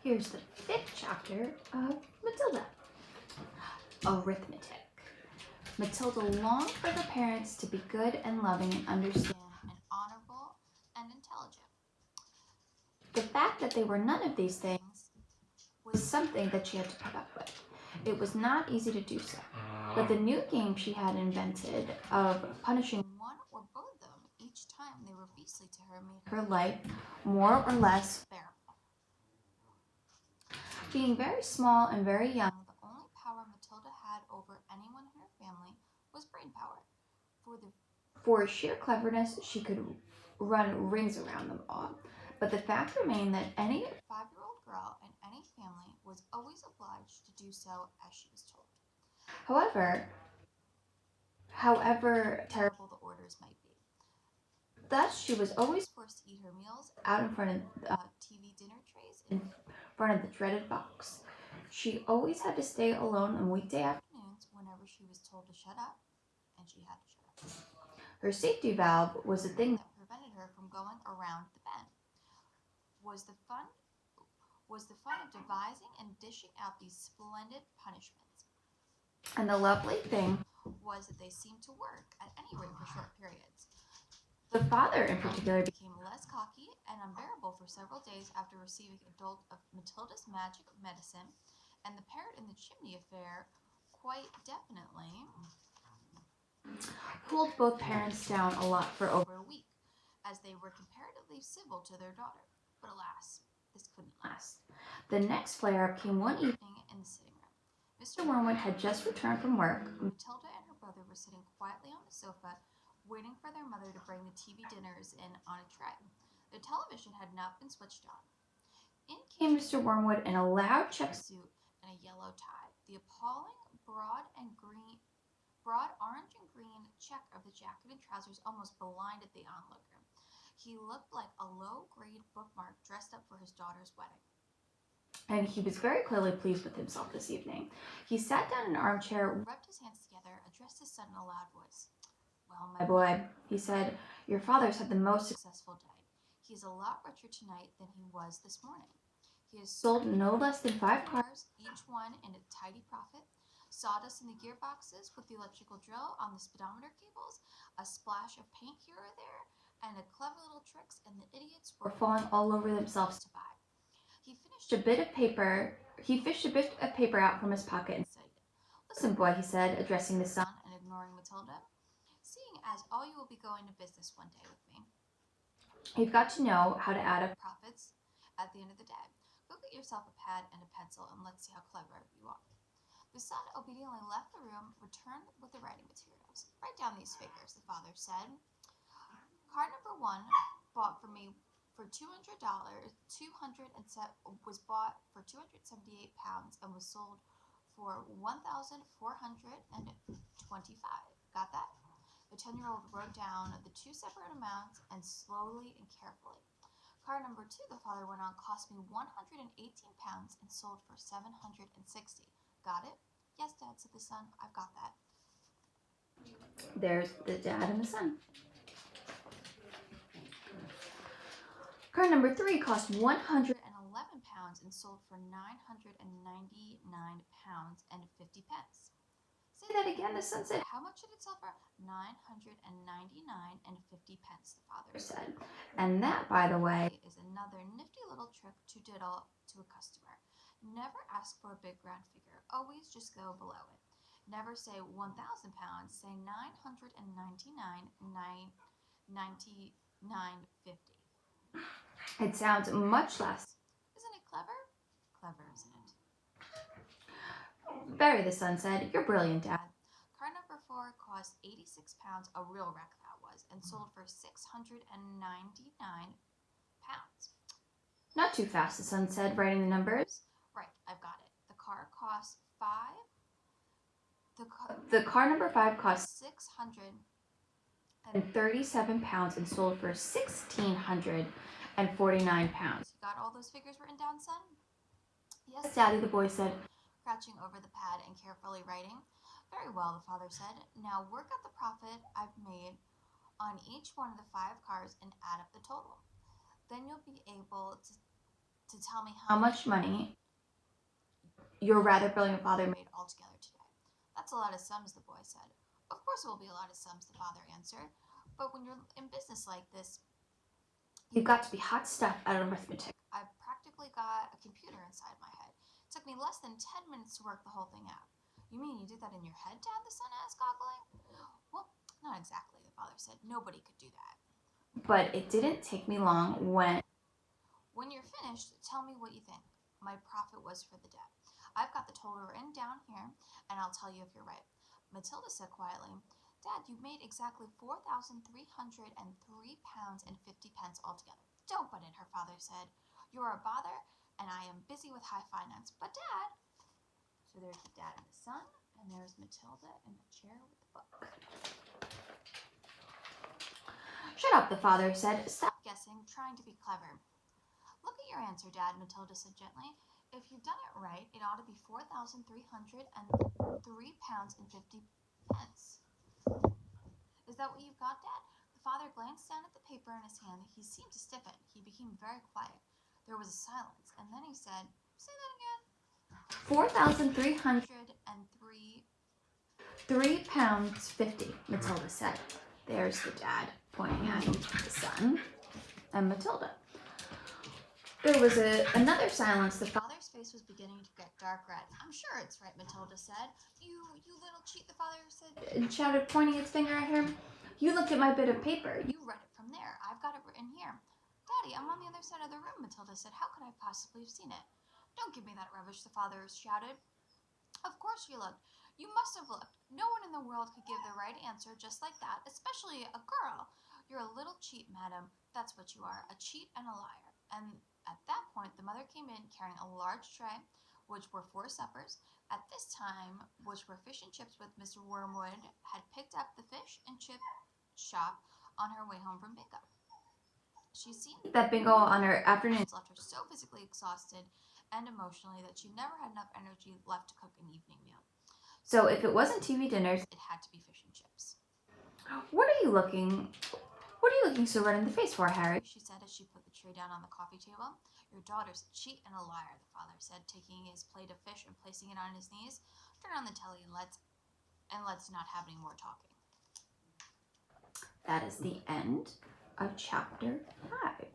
Here's the 5th chapter of Matilda. Arithmetic. Matilda longed for her parents to be good and loving and understand and honorable and intelligent. The fact that they were none of these things was something that she had to put up with. It was not easy to do so. But the new game she had invented of punishing one or both of them each time they were beastly to her made her life more or less bearable. Being very small and very young, the only power Matilda had over anyone in her family was brain power. For sheer cleverness, she could run rings around them all. But the fact remained that any 5-year-old girl in any family was always obliged to do so as she was told. However terrible the orders might be. Thus, she was always forced to eat her meals out in front of TV dinner trays in front of the dreaded box. She always had to stay alone on weekday afternoons whenever she was told to shut up, and she had to shut up. Her safety valve was the thing that prevented her from going around the bend. Was the fun of devising and dishing out these splendid punishments. And the lovely thing was that they seemed to work, at any rate for short periods. The father in particular became less cocky and unbearable for several days after receiving a dose of Matilda's magic medicine, and the parrot in the chimney affair quite definitely pulled both parents down a lot for over a week, as they were comparatively civil to their daughter. But alas, this couldn't last. The next flare-up came one evening in the sitting room. Mr. Wormwood had just returned from work. Matilda and her brother were sitting quietly on the sofa, waiting for their mother to bring the TV dinners in on a tray. The television had not been switched on. In came Mr. Wormwood in a loud check suit and a yellow tie. The appalling broad orange and green check of the jacket and trousers almost blinded the onlooker. He looked like a low-grade bookmark dressed up for his daughter's wedding. And he was very clearly pleased with himself this evening. He sat down in an armchair, rubbed his hands together, addressed his son in a loud voice. "Well, my boy," he said, "your father's had the most successful day. He's a lot richer tonight than he was this morning. He has sold no less than 5 cars, each one in a tidy profit, sawdust in the gearboxes with the electrical drill on the speedometer cables, a splash of paint here or there, and a clever little tricks, and the idiots were falling all over themselves to buy." He fished a bit of paper out from his pocket and studied it. "Listen, boy," he said, addressing the son and ignoring Matilda. "Seeing as all you will be going to business one day with me, you've got to know how to add up profits at the end of the day. Go get yourself a pad and a pencil, and let's see how clever you are." The son obediently left the room, returned with the writing materials. "Write down these figures," the father said. "Car number 1 bought for me for $200, was bought for £278 and was sold for $1,425. Got that?" The 10-year-old wrote down the 2 separate amounts and slowly and carefully. "Car number 2," the father went on, "cost me £118 and sold for $760. Got it?" "Yes, Dad," said the son. "I've got that." There's the dad and the son. Car number 3 cost £111 and sold for £999.50. "Say that again," the son said. "How much did it sell for?" $999.50, the father said. And that, by the way, is another nifty little trick to diddle to a customer. Never ask for a big round figure. Always just go below it. Never say £1,000. Say $999.50. It sounds much less. Isn't it clever? Clever, isn't it? "Very," the son said. "You're brilliant, Dad." Car number 4 cost £86, a real wreck that was, and sold for £699. "Not too fast," the son said, writing the numbers. "Right, I've got it. The car number 5 cost £637 and sold for £1,649. You got all those figures written down, son?" "Yes, Daddy," the boy said, crouching over the pad and carefully writing. "Very well," the father said. "Now work out the profit I've made on each one of the 5 cars and add up the total. Then you'll be able to to tell me how much money your rather brilliant father made altogether today. That's a lot of sums, the boy said. Of course it will be a lot of sums, the father answered. But when you're in business like this, you've got to be hot stuff at arithmetic. I've practically got a computer inside my head. It took me less than 10 minutes to work the whole thing out. You mean you did that in your head, Dad? The son asked, goggling. Well, not exactly, the father said. Nobody could do that. But it didn't take me long. When you're finished, tell me what you think my profit was for the day. I've got the total written down here, and I'll tell you if you're right. Matilda said quietly, Dad, you made exactly 4,303 pounds and 50 pence altogether. Don't butt in, her father said. You're a bother, and I am busy with high finance. But Dad... So there's the dad and the son, and there's Matilda in the chair with the book. Shut up, the father said. Stop guessing, trying to be clever. Look at your answer, Dad, Matilda said gently. If you've done it right, it ought to be 4,303 pounds and 50 pence. Is that what you've got, Dad? The father glanced down at the paper in his hand. He seemed to stiffen. He became very quiet. There was a silence, and then he said, say that again. 4,303 £3.50, Matilda said. There's the dad, pointing at the son, and Matilda. There was another silence. The father's face was beginning to get dark red. I'm sure it's right, Matilda said. You little cheat, the father said, and shouted, pointing its finger at her. You looked at my bit of paper. You read it from there. I've got it written here. Daddy, I'm on the other side of the room, Matilda said. How could I possibly have seen it? Don't give me that rubbish, the father shouted. Of course you looked. You must have looked. No one in the world could give the right answer just like that, especially a girl. You're a little cheat, madam. That's what you are, a cheat and a liar. And at that point, the mother came in carrying a large tray, which were 4 suppers. At this time, which were fish and chips with Mr. Wormwood had picked up the fish and chip shop on her way home from bingo. She seemed that bingo on her afternoons left her so physically exhausted and emotionally that she never had enough energy left to cook an evening meal. So if it wasn't TV dinners, it had to be fish and chips. What are you looking so red in the face for, Harry? She said as she put the tray down on the coffee table. Your daughter's a cheat and a liar, the father said, taking his plate of fish and placing it on his knees. Turn on the telly and let's not have any more talking. That is the end of chapter 5.